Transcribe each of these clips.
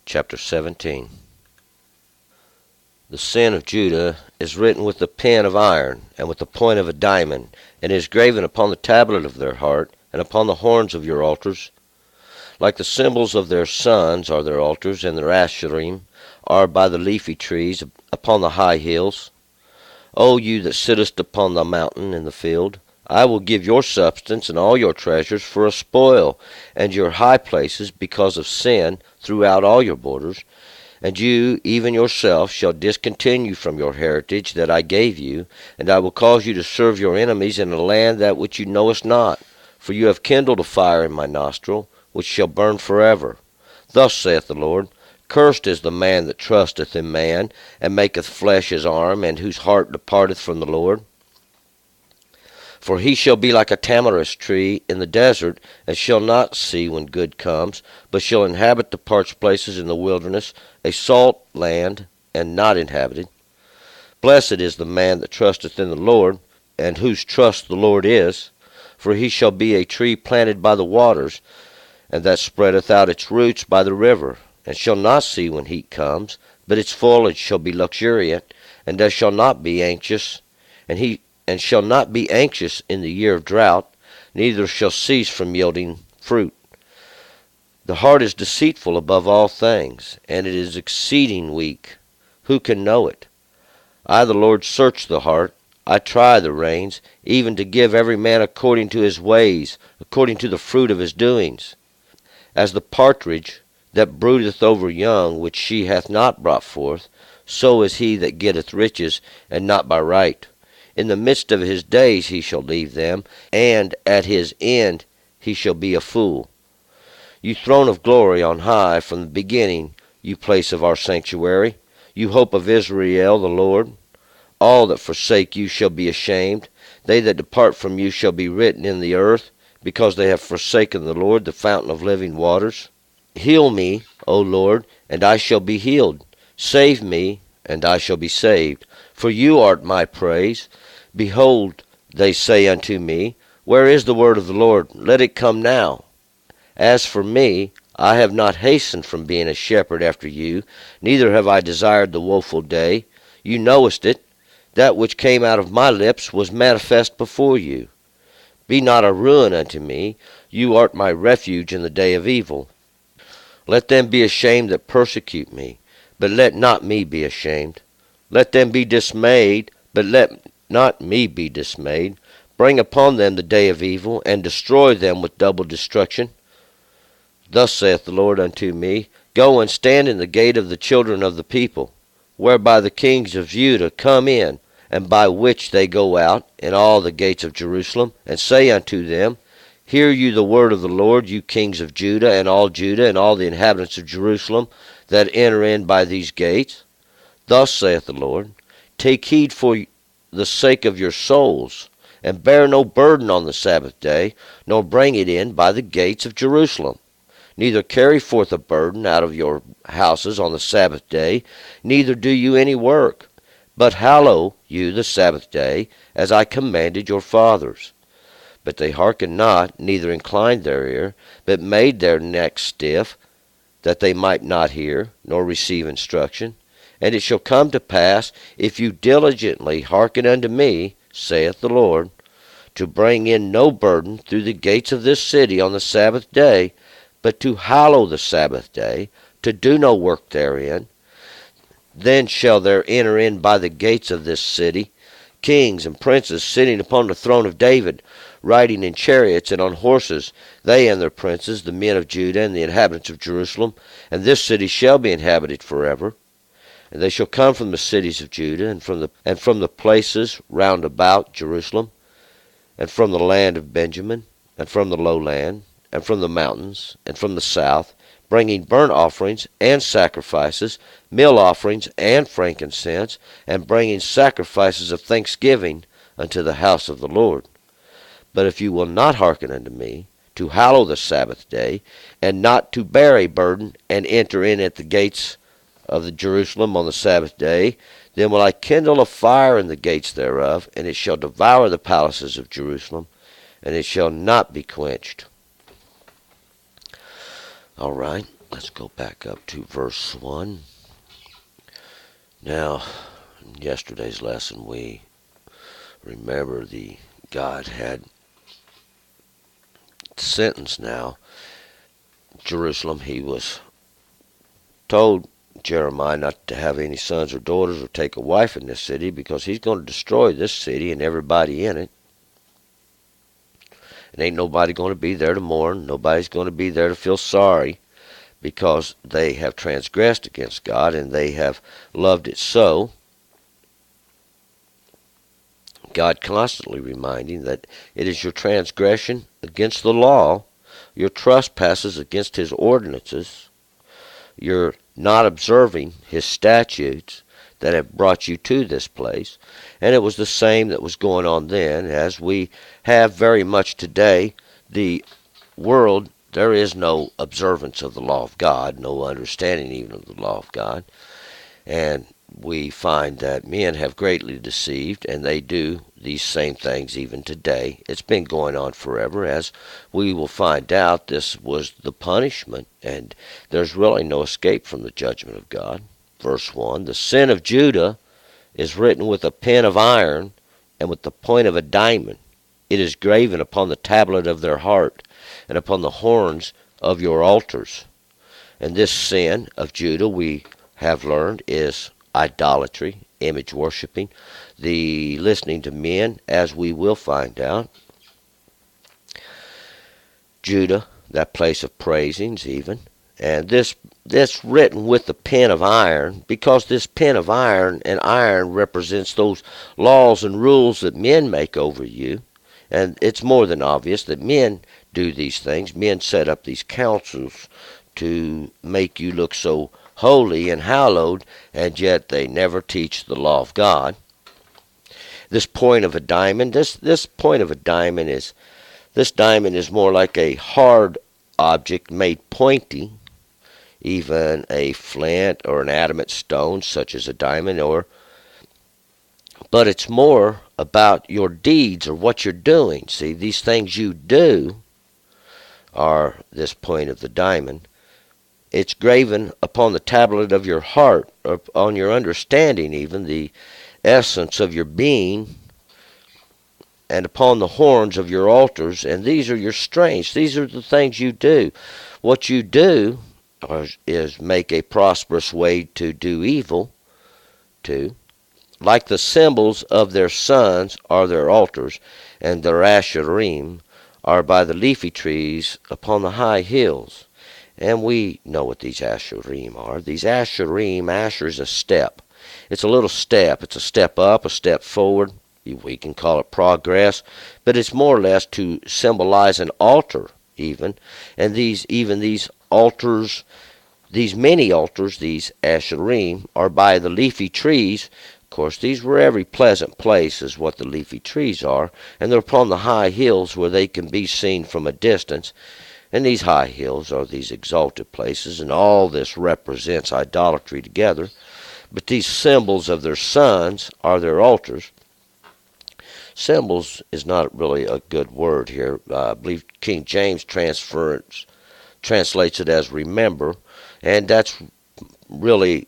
chapter 17. The sin of Judah is written with the pen of iron, and with the point of a diamond, and is graven upon the tablet of their heart, and upon the horns of your altars. Like the symbols of their sons are their altars, and their asherim are by the leafy trees upon the high hills. O you that sittest upon the mountain in the field, I will give your substance and all your treasures for a spoil, and your high places because of sin throughout all your borders. And you, even yourself, shall discontinue from your heritage that I gave you, and I will cause you to serve your enemies in a land that which you knowest not. For you have kindled a fire in my nostril, which shall burn forever. Thus saith the Lord, Cursed is the man that trusteth in man, and maketh flesh his arm, and whose heart departeth from the Lord. For he shall be like a tamarisk tree in the desert, and shall not see when good comes, but shall inhabit the parched places in the wilderness, a salt land, and not inhabited. Blessed is the man that trusteth in the Lord, and whose trust the Lord is. For he shall be a tree planted by the waters, and that spreadeth out its roots by the river, and shall not see when heat comes, but its foliage shall be luxuriant, and there shall not be anxious, and shall not be anxious in the year of drought, neither shall cease from yielding fruit. The heart is deceitful above all things, and it is exceeding weak. Who can know it? I, the Lord, search the heart. I try the reins, even to give every man according to his ways, according to the fruit of his doings. As the partridge that broodeth over young, which she hath not brought forth, so is he that getteth riches, and not by right. In the midst of his days he shall leave them, and at his end he shall be a fool. You throne of glory on high from the beginning, you place of our sanctuary, you hope of Israel the Lord. All that forsake you shall be ashamed. They that depart from you shall be written in the earth, because they have forsaken the Lord, the fountain of living waters. Heal me, O Lord, and I shall be healed. Save me, and I shall be saved. For you art my praise. Behold, they say unto me, Where is the word of the Lord? Let it come now. As for me, I have not hastened from being a shepherd after you, neither have I desired the woeful day. You knowest it. That which came out of my lips was manifest before you. Be not a ruin unto me. You art my refuge in the day of evil. Let them be ashamed that persecute me, but let not me be ashamed. Let them be dismayed, but let not me be dismayed. Bring upon them the day of evil, and destroy them with double destruction. Thus saith the Lord unto me, Go and stand in the gate of the children of the people, whereby the kings of Judah come in, and by which they go out, in all the gates of Jerusalem, and say unto them, Hear you the word of the Lord, you kings of Judah, and all the inhabitants of Jerusalem, that enter in by these gates. Thus saith the Lord, Take heed for the sake of your souls, and bear no burden on the Sabbath day, nor bring it in by the gates of Jerusalem. Neither carry forth a burden out of your houses on the Sabbath day, neither do you any work, but hallow you the Sabbath day, as I commanded your fathers. But they hearkened not, neither inclined their ear, but made their necks stiff, that they might not hear, nor receive instruction. And it shall come to pass, if you diligently hearken unto me, saith the Lord, to bring in no burden through the gates of this city on the Sabbath day, but to hallow the Sabbath day, to do no work therein. Then shall there enter in by the gates of this city kings and princes sitting upon the throne of David, riding in chariots and on horses, they and their princes, the men of Judah and the inhabitants of Jerusalem. And this city shall be inhabited forever. And they shall come from the cities of Judah, and from the places round about Jerusalem, and from the land of Benjamin, and from the lowland, and from the mountains, and from the south, bringing burnt offerings and sacrifices, meal offerings and frankincense, and bringing sacrifices of thanksgiving unto the house of the Lord. But if you will not hearken unto me, to hallow the Sabbath day, and not to bear a burden, and enter in at the gates of the Jerusalem on the Sabbath day, then will I kindle a fire in the gates thereof, and it shall devour the palaces of Jerusalem, and it shall not be quenched. All right. Let's go back up to verse 1. Now, in yesterday's lesson, we remember God had sentenced now Jerusalem. He was told Jeremiah not to have any sons or daughters or take a wife in this city because he's going to destroy this city and everybody in it. And ain't nobody going to be there to mourn. Nobody's going to be there to feel sorry because they have transgressed against God and they have loved it so. God constantly reminding that it is your transgression against the law, your trespasses against his ordinances, your not observing his statutes that have brought you to this place. And it was the same that was going on then as we have very much today. The world, there is no observance of the law of God, no understanding even of the law of God. And we find that men have greatly deceived, and they do these same things even today. It's been going on forever, as we will find out. This was the punishment, and there's really no escape from the judgment of God. Verse 1, the sin of Judah is written with a pen of iron and with the point of a diamond. It is graven upon the tablet of their heart and upon the horns of your altars. And this sin of Judah, we have learned, is idolatry, image worshiping, the listening to men, as we will find out. Judah, that place of praisings even. And this written with the pen of iron, because this pen of iron, and iron represents those laws and rules that men make over you. And it's more than obvious that men do these things. Men set up these councils to make you look so holy and hallowed, and yet they never teach the law of God. This point of a diamond, this point of a diamond is, this diamond is more like a hard object made pointy, even a flint or an adamant stone such as a diamond, but it's more about your deeds or what you're doing. See, these things you do are this point of the diamond. It's graven upon the tablet of your heart, or on your understanding even, the essence of your being, and upon the horns of your altars. And these are your strengths. These are the things you do. What you do is make a prosperous way to do evil to. Like the symbols of their sons are their altars, and their asherim are by the leafy trees upon the high hills. And we know what these asherim are. These asherim, asher is a step. It's a little step. It's a step up, a step forward. We can call it progress, but it's more or less to symbolize an altar even. And these altars, these many altars, these asherim, are by the leafy trees. Of course, these were every pleasant place is what the leafy trees are, and they're upon the high hills where they can be seen from a distance. And these high hills are these exalted places, and all this represents idolatry together. But these symbols of their sons are their altars. Symbols is not really a good word here. I believe King James translates it as remember, and that's really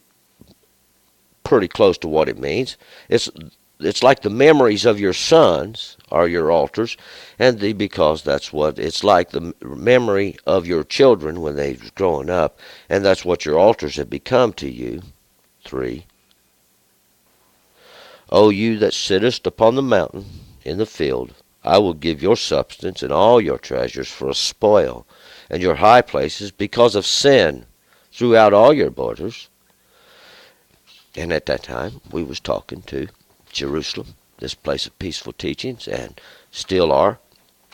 pretty close to what it means. It's like the memories of your sons are your altars, and because that's what it's like, the memory of your children when they're growing up, and that's what your altars have become to you. 3. O you that sittest upon the mountain in the field, I will give your substance and all your treasures for a spoil, and your high places because of sin throughout all your borders. And at that time, we was talking to Jerusalem, this place of peaceful teachings, and still are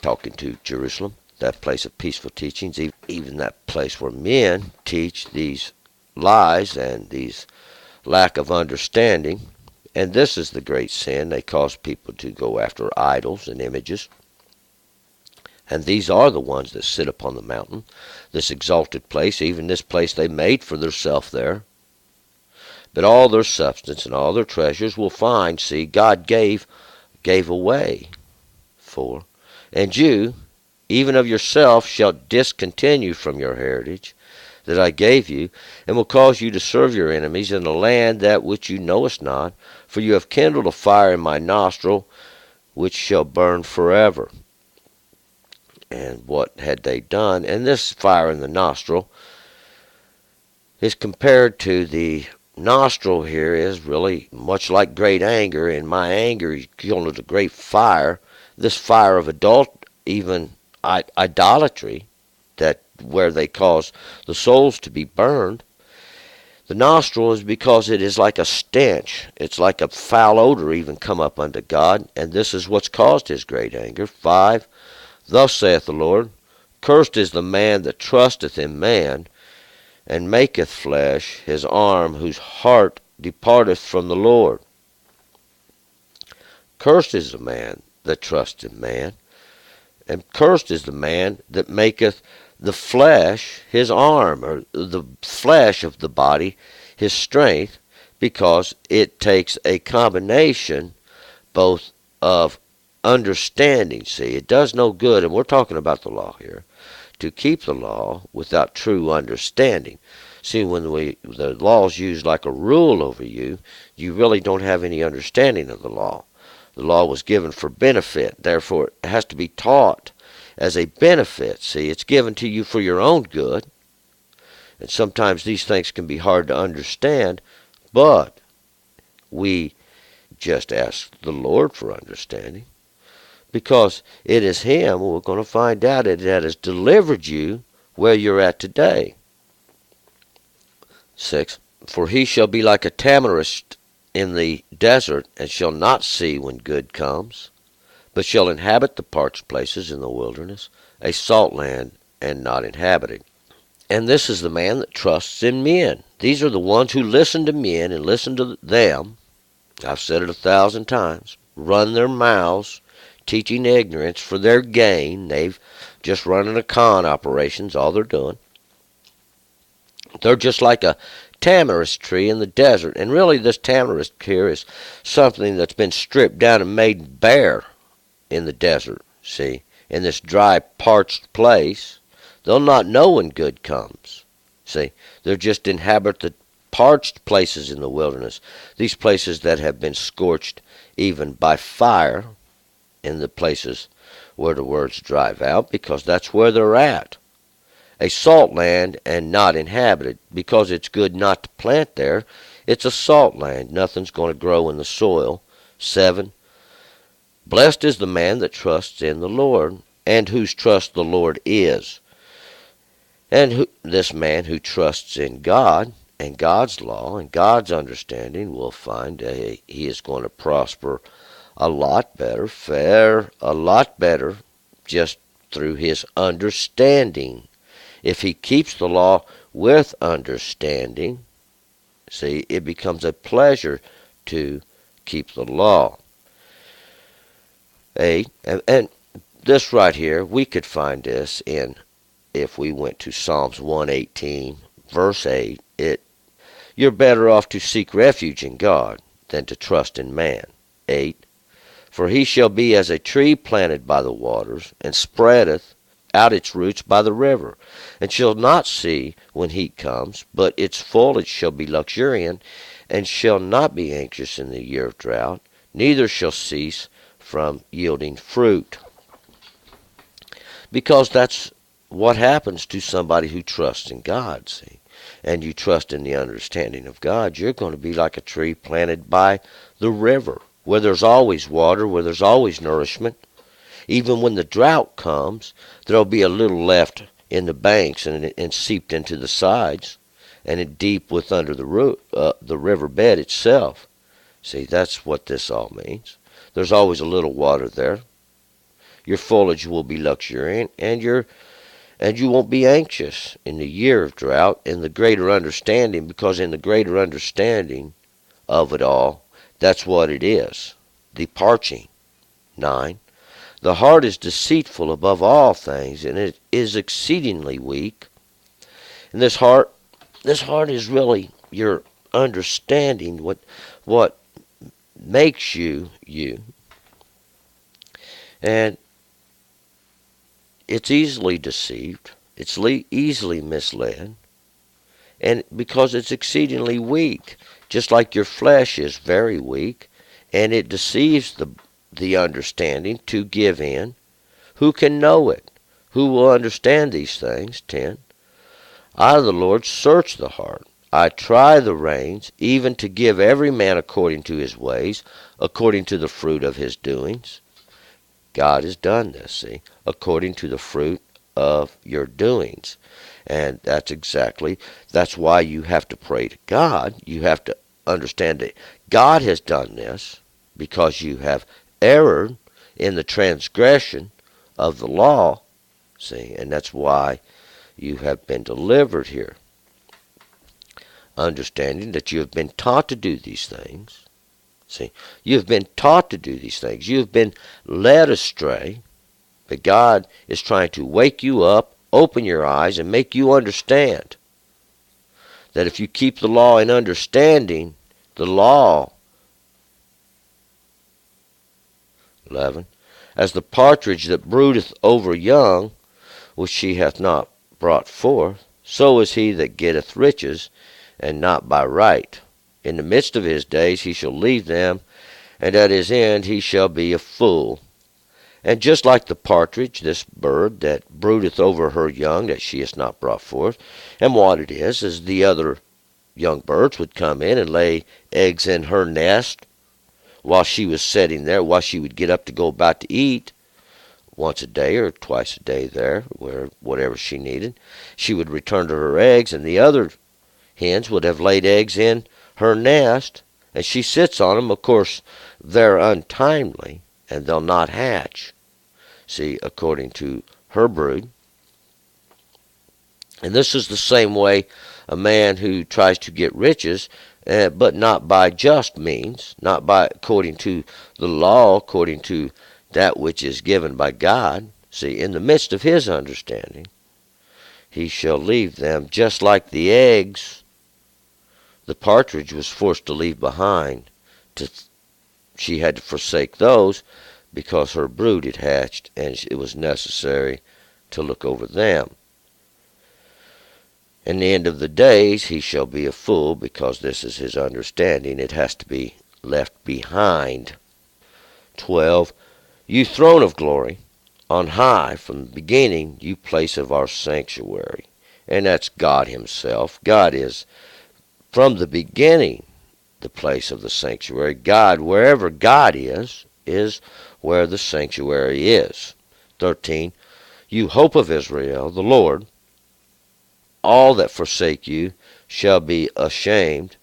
talking to Jerusalem, that place of peaceful teachings, even that place where men teach these lies and these lack of understanding. And this is the great sin. They cause people to go after idols and images. And these are the ones that sit upon the mountain, this exalted place, even this place they made for themselves there. But all their substance and all their treasures will find, see, God gave away. 4. And you, even of yourself, shall discontinue from your heritage, that I gave you, and will cause you to serve your enemies in a land that which you knowest not, for you have kindled a fire in my nostril, which shall burn forever. And what had they done? And this fire in the nostril is compared to the nostril here is really much like great anger. In my anger, you kindled a great fire. This fire of even idolatry, that where they cause the souls to be burned. The nostril is because it is like a stench. It's like a foul odor even come up unto God, and this is what's caused his great anger. 5. Thus saith the Lord, Cursed is the man that trusteth in man, and maketh flesh his arm, whose heart departeth from the Lord. Cursed is the man that trusteth in man, and cursed is the man that maketh the flesh his arm, or the flesh of the body his strength, because it takes a combination both of understanding. See, it does no good, and we're talking about the law here, to keep the law without true understanding. See, when the law is used like a rule over you, you really don't have any understanding of the law. The law was given for benefit, therefore it has to be taught as a benefit. See, it's given to you for your own good, and sometimes these things can be hard to understand, but we just ask the Lord for understanding, because it is him, we're going to find out, that has delivered you where you're at today. 6. For he shall be like a tamarisk in the desert, and shall not see when good comes, but shall inhabit the parched places in the wilderness, a salt land and not inhabited. And this is the man that trusts in men. These are the ones who listen to men and listen to them. I've said it 1,000 times. Run their mouths, teaching ignorance for their gain. They've just running a con operations, all they're doing. They're just like a tamarisk tree in the desert. And really this tamarisk here is something that's been stripped down and made bare in the desert, see, in this dry, parched place. They'll not know when good comes, see. They'll just inhabit the parched places in the wilderness, these places that have been scorched even by fire, in the places where the words drive out, because that's where they're at. A salt land and not inhabited, because it's good not to plant there. It's a salt land. Nothing's going to grow in the soil. 7. Blessed is the man that trusts in the Lord, and whose trust the Lord is. And this man who trusts in God and God's law and God's understanding will find he is going to prosper a lot better, fare a lot better, just through his understanding. If he keeps the law with understanding, see, it becomes a pleasure to keep the law. 8. And this right here, we could find this in, if we went to Psalms 118, verse 8, you're better off to seek refuge in God than to trust in man. 8. For he shall be as a tree planted by the waters, and spreadeth out its roots by the river, and shall not see when heat comes, but its foliage shall be luxuriant, and shall not be anxious in the year of drought, neither shall cease from yielding fruit. Because that's what happens to somebody who trusts in God, see, and you trust in the understanding of God. You're going to be like a tree planted by the river, where there's always water, where there's always nourishment. Even when the drought comes, there'll be a little left in the banks and seeped into the sides, and it deep with under the river bed itself. See, that's what this all means. There's always a little water there. Your foliage will be luxuriant, and you won't be anxious in the year of drought, in the greater understanding, because in the greater understanding of it all, that's what it is, the parching. 9. The heart is deceitful above all things, and it is exceedingly weak. And this heart is really your understanding, what makes you you. And it's easily deceived. It's easily misled. and because it's exceedingly weak, just like your flesh is very weak, and it deceives the understanding to give in. Who can know it? Who will understand these things? 10. I, the Lord, search the heart. I try the reins, even to give every man according to his ways, according to the fruit of his doings. God has done this, see, according to the fruit of your doings. And that's why you have to pray to God. You have to understand that God has done this because you have erred in the transgression of the law, see, and that's why you have been delivered here. Understanding that you have been taught to do these things. See, you have been taught to do these things. You have been led astray, but God is trying to wake you up, open your eyes, and make you understand that if you keep the law in understanding, the law, 11, as the partridge that broodeth over young, which she hath not brought forth, so is he that getteth riches, and not by right. In the midst of his days he shall leave them, and at his end he shall be a fool. And just like the partridge, this bird that broodeth over her young that she has not brought forth, and what it is the other young birds would come in and lay eggs in her nest while she was sitting there, while she would get up to go about to eat once a day or twice a day there, whatever she needed. She would return to her eggs, and the other hens would have laid eggs in her nest, and she sits on them. Of course, they're untimely, and they'll not hatch, see, according to her brood. And this is the same way a man who tries to get riches, but not by just means, not by according to the law, according to that which is given by God. See, in the midst of his understanding, he shall leave them just like the eggs the partridge was forced to leave behind. She had to forsake those because her brood had hatched, and it was necessary to look over them. In the end of the days he shall be a fool, because this is his understanding. It has to be left behind. 12. You throne of glory, on high from the beginning, you place of our sanctuary. And that's God himself. God is, from the beginning, the place of the sanctuary. God, wherever God is where the sanctuary is. 13. You hope of Israel, the Lord, all that forsake you shall be ashamed.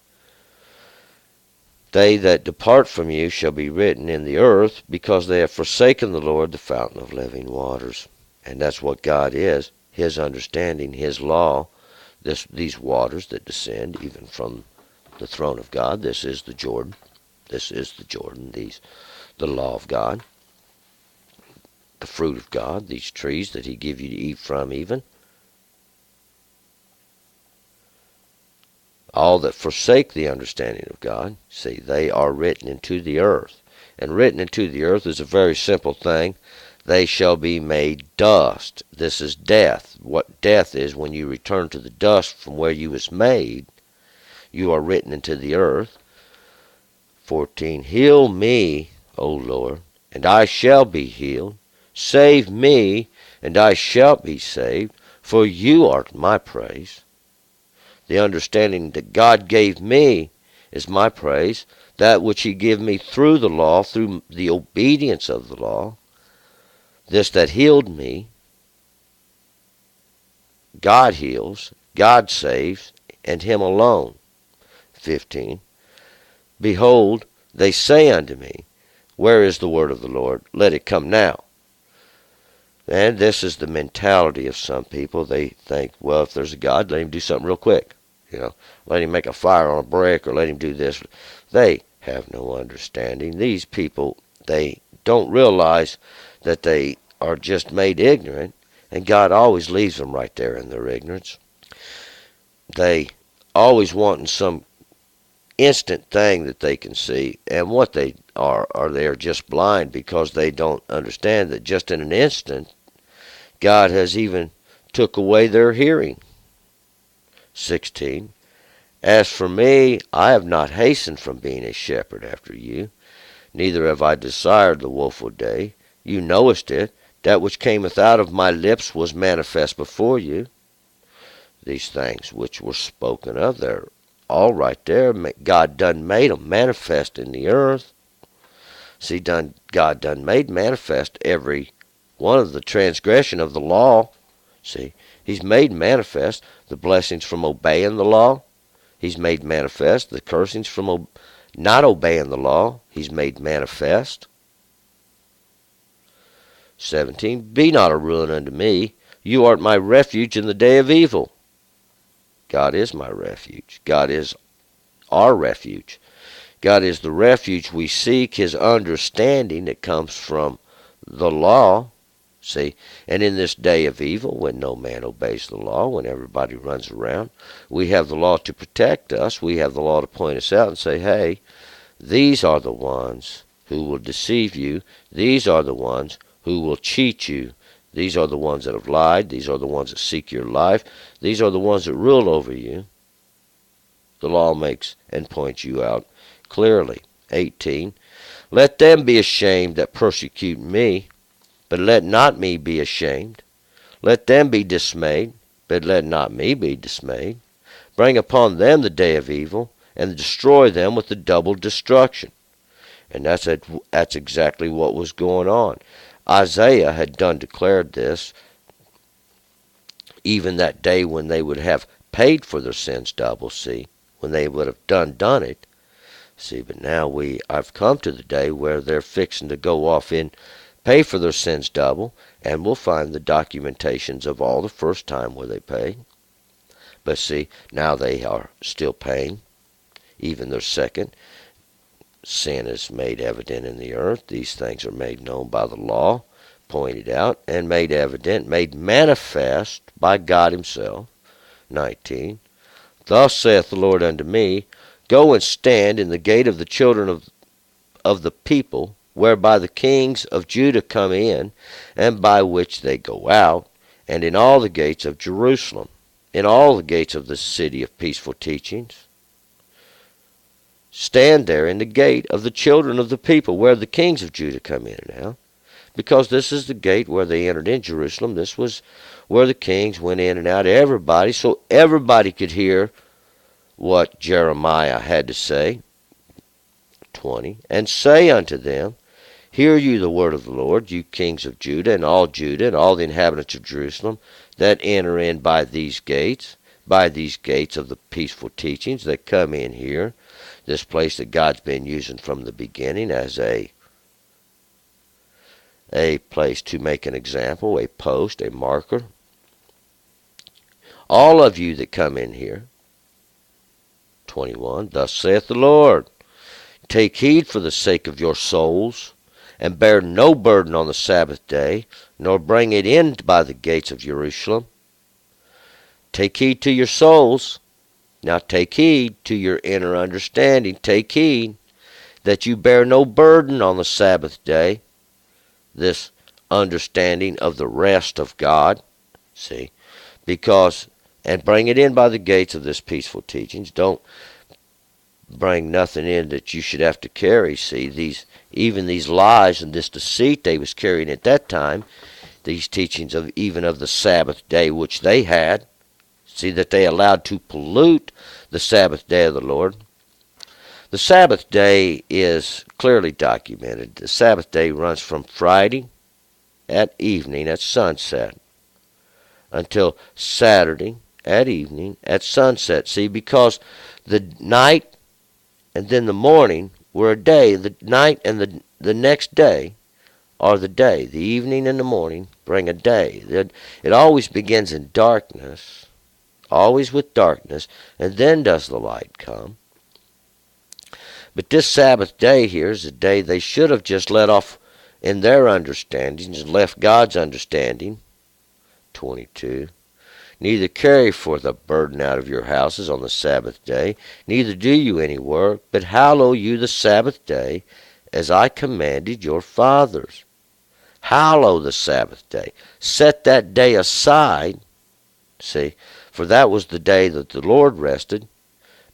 They that depart from you shall be written in the earth, because they have forsaken the Lord, the fountain of living waters. And that's what God is, his understanding, his law, these waters that descend even from the throne of God. This is the Jordan. This is the Jordan, the law of God, the fruit of God, these trees that he give you to eat from even. All that forsake the understanding of God, see, they are written into the earth. And written into the earth is a very simple thing. They shall be made dust. This is death. What death is, when you return to the dust from where you was made, you are written into the earth. 14. Heal me, O Lord, and I shall be healed. Save me, and I shall be saved, for you art my praise. The understanding that God gave me is my praise, that which he gave me through the law, through the obedience of the law, this that healed me. God heals, God saves, and him alone. 15. Behold, they say unto me, where is the word of the Lord? Let it come now. And this is the mentality of some people. They think, well, if there's a God, let him do something real quick. Let him make a fire on a brick, or let him do this. They have no understanding. These people, they don't realize that they are just made ignorant, and God always leaves them right there in their ignorance. They always wanting some instant thing that they can see, and what they are they are just blind, because they don't understand that just in an instant, God has even took away their hearing. 16. As for me, I have not hastened from being a shepherd after you, neither have I desired the woeful day. You knowest it. That which cameth out of my lips was manifest before you. These things which were spoken of, they're all right there. God done made them manifest in the earth. See, God done made manifest every one of the transgression of the law. See, he's made manifest the blessings from obeying the law. He's made manifest the cursings from not obeying the law. He's made manifest. 17. Be not a ruin unto me. You art my refuge in the day of evil. God is my refuge. God is our refuge. God is the refuge we seek, his understanding that comes from the law. See, and in this day of evil, when no man obeys the law, when everybody runs around, we have the law to protect us. We have the law to point us out and say, hey, these are the ones who will deceive you. These are the ones who will cheat you. These are the ones that have lied. These are the ones that seek your life. These are the ones that rule over you. The law makes and points you out clearly. 18. Let them be ashamed that persecute me, but let not me be ashamed. Let them be dismayed, but let not me be dismayed. Bring upon them the day of evil, and destroy them with the double destruction. And that's exactly what was going on. Isaiah had done declared this, even that day when they would have paid for their sins double, see, when they would have done it. See, but now I've come to the day where they're fixing to go off and pay for their sins double, and we'll find the documentations of all the first time where they pay. But see, now they are still paying, even their second. Sin is made evident in the earth. These things are made known by the law, pointed out, and made evident, made manifest by God himself. 19. Thus saith the Lord unto me, Go and stand in the gate of the children of the people, whereby the kings of Judah come in, and by which they go out, and in all the gates of Jerusalem, in all the gates of the city of peaceful teachings. Stand there in the gate of the children of the people, where the kings of Judah come in and out. Because this is the gate where they entered in Jerusalem. This was where the kings went in and out, everybody, so everybody could hear what Jeremiah had to say. 20. And say unto them, Hear you the word of the Lord, you kings of Judah, and all the inhabitants of Jerusalem, that enter in by these gates of the peaceful teachings that come in here. This place that God's been using from the beginning as a place to make an example, a post, a marker. All of you that come in here. 21. Thus saith the Lord, Take heed for the sake of your souls, and bear no burden on the Sabbath day, nor bring it in by the gates of Jerusalem. Take heed to your souls. Now take heed to your inner understanding. Take heed that you bear no burden on the Sabbath day. This understanding of the rest of God. See? And bring it in by the gates of this peaceful teachings. Don't bring nothing in that you should have to carry. See, even these lies and this deceit they was carrying at that time, these teachings of even of the Sabbath day which they had. See, that they allowed to pollute the Sabbath day of the Lord. The Sabbath day is clearly documented. The Sabbath day runs from Friday at evening at sunset until Saturday at evening at sunset. See, because the night and then the morning were a day. The night and the next day are the day. The evening and the morning bring a day. It always begins in darkness. Always with darkness, and then does the light come. But this Sabbath day here is a day they should have just let off in their understandings and left God's understanding. 22. Neither carry forth a burden out of your houses on the Sabbath day, neither do you any work, but hallow you the Sabbath day, as I commanded your fathers. Hallow the Sabbath day. Set that day aside. See, For that was the day that the Lord rested.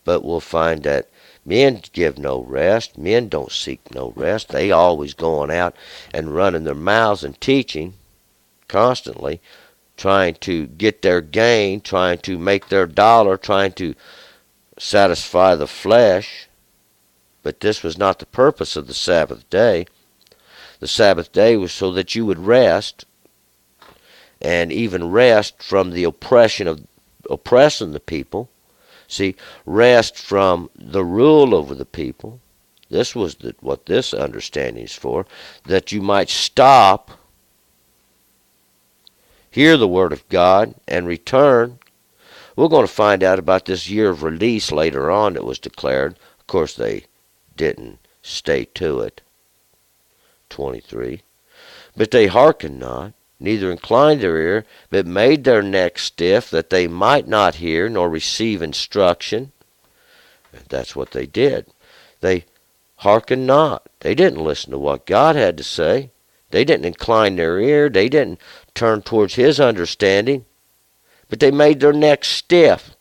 But we'll find that men give no rest. Men don't seek no rest. They always going out and running their mouths and teaching constantly, trying to get their gain, trying to make their dollar, trying to satisfy the flesh. But this was not the purpose of the Sabbath day. The Sabbath day was so that you would rest, and even rest from the oppression of oppressing the people. See, rest from the rule over the people. This was what this understanding is for, that you might stop, hear the word of God, and return. We're going to find out about this year of release later on that was declared. Of course, they didn't stay to it. 23. But they hearkened not, neither inclined their ear, but made their necks stiff, that they might not hear nor receive instruction. And that's what they did. They hearkened not. They didn't listen to what God had to say. They didn't incline their ear. They didn't turn towards His understanding. But they made their necks stiff.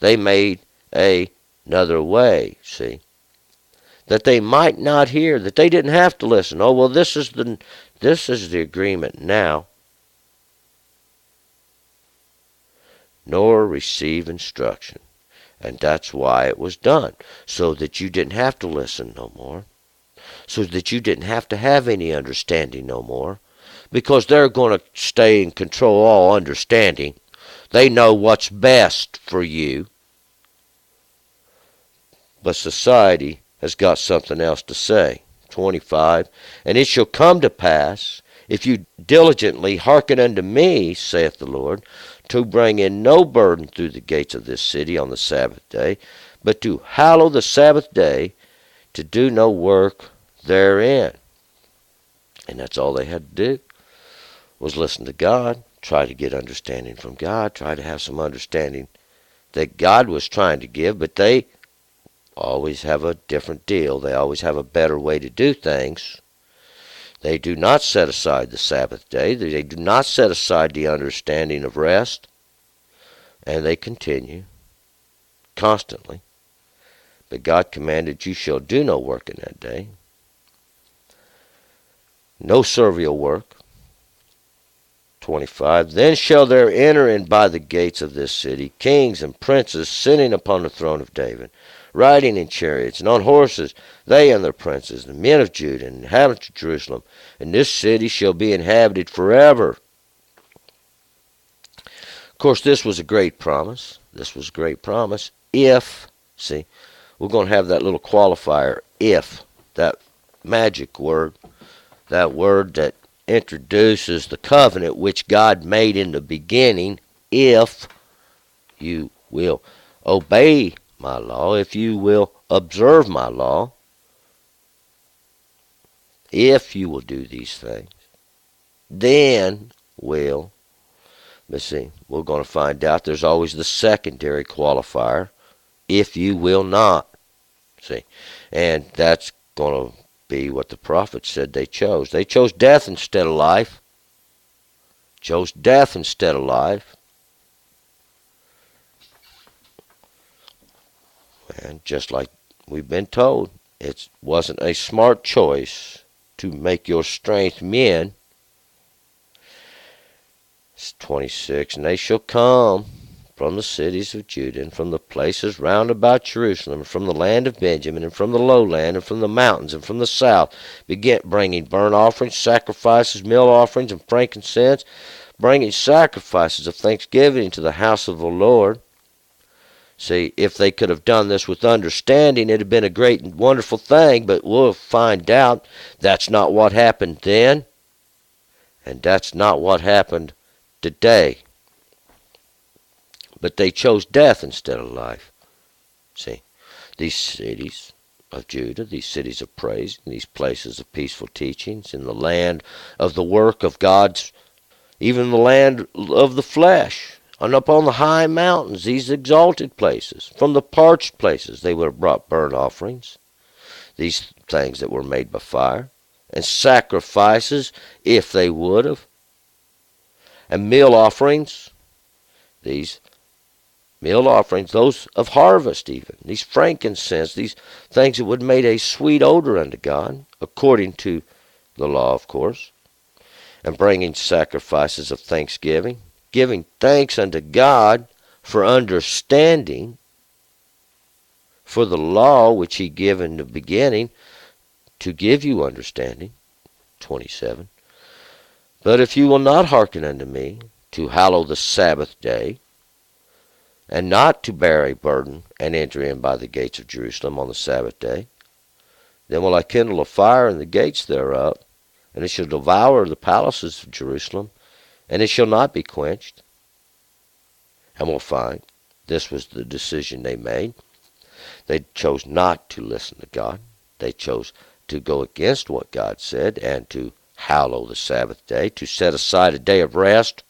They made another way, see, that they might not hear, that they didn't have to listen. Oh, well, this is the agreement now. Nor receive instruction. And that's why it was done, so that you didn't have to listen no more, so that you didn't have to have any understanding no more, because they're going to stay and control all understanding. They know what's best for you. But society has got something else to say. 25. And it shall come to pass, if you diligently hearken unto me, saith the Lord, to bring in no burden through the gates of this city on the Sabbath day, but to hallow the Sabbath day, to do no work therein. And that's all they had to do, was listen to God, try to get understanding from God, try to have some understanding that God was trying to give, but they always have a different deal. They always have a better way to do things. They do not set aside the Sabbath day. They do not set aside the understanding of rest. And they continue constantly. But God commanded, you shall do no work in that day. No servile work. 25. Then shall there enter in by the gates of this city kings and princes sitting upon the throne of David, riding in chariots and on horses, they and their princes, the men of Judah and inhabitants of Jerusalem. And this city shall be inhabited forever. Of course, this was a great promise. This was a great promise. If, see, we're going to have that little qualifier, if, that magic word, that word that introduces the covenant which God made in the beginning. If you will obey my law, if you will observe my law, if you will do these things, then will. But see, we're going to find out there's always the secondary qualifier, if you will not. See, and that's going to be what the prophets said they chose. They chose death instead of life. Chose death instead of life. And just like we've been told, it wasn't a smart choice to make your strength men. It's 26. And they shall come from the cities of Judah, and from the places round about Jerusalem, and from the land of Benjamin, and from the lowland, and from the mountains, and from the south, begin bringing burnt offerings, sacrifices, meal offerings, and frankincense, bringing sacrifices of thanksgiving to the house of the Lord. See, if they could have done this with understanding, it would have been a great and wonderful thing, but we'll find out that's not what happened then, and that's not what happened today. But they chose death instead of life. See, these cities of Judah, these cities of praise, these places of peaceful teachings, in the land of the work of God's, even the land of the flesh, and up on the high mountains, these exalted places, from the parched places, they would have brought burnt offerings, these things that were made by fire, and sacrifices, if they would have, and meal offerings, these Meal offerings, those of harvest even, these frankincense, these things that would have made a sweet odor unto God, according to the law, of course, and bringing sacrifices of thanksgiving, giving thanks unto God for understanding, for the law which he gave in the beginning to give you understanding. 27. But if you will not hearken unto me, to hallow the Sabbath day, and not to bear a burden, and enter in by the gates of Jerusalem on the Sabbath day, then will I kindle a fire in the gates thereof, and it shall devour the palaces of Jerusalem, and it shall not be quenched. And we'll find this was the decision they made. They chose not to listen to God. They chose to go against what God said and to hallow the Sabbath day, to set aside a day of rest,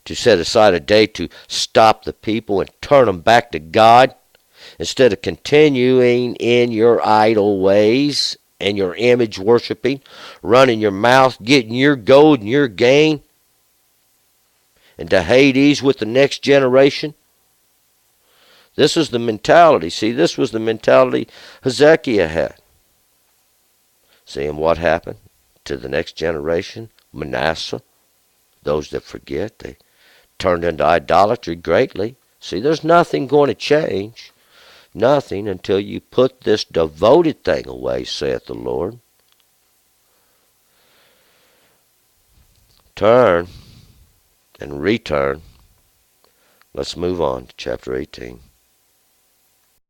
to set aside a day to stop the people and turn them back to God, instead of continuing in your idle ways and your image worshiping, running your mouth, getting your gold and your gain, and to Hades with the next generation. This is the mentality. See, this was the mentality Hezekiah had. See, and what happened to the next generation? Manasseh, those that forget, they turned into idolatry greatly. See, there's nothing going to change. Nothing until you put this devoted thing away, saith the Lord. Turn and return. Let's move on to chapter 18.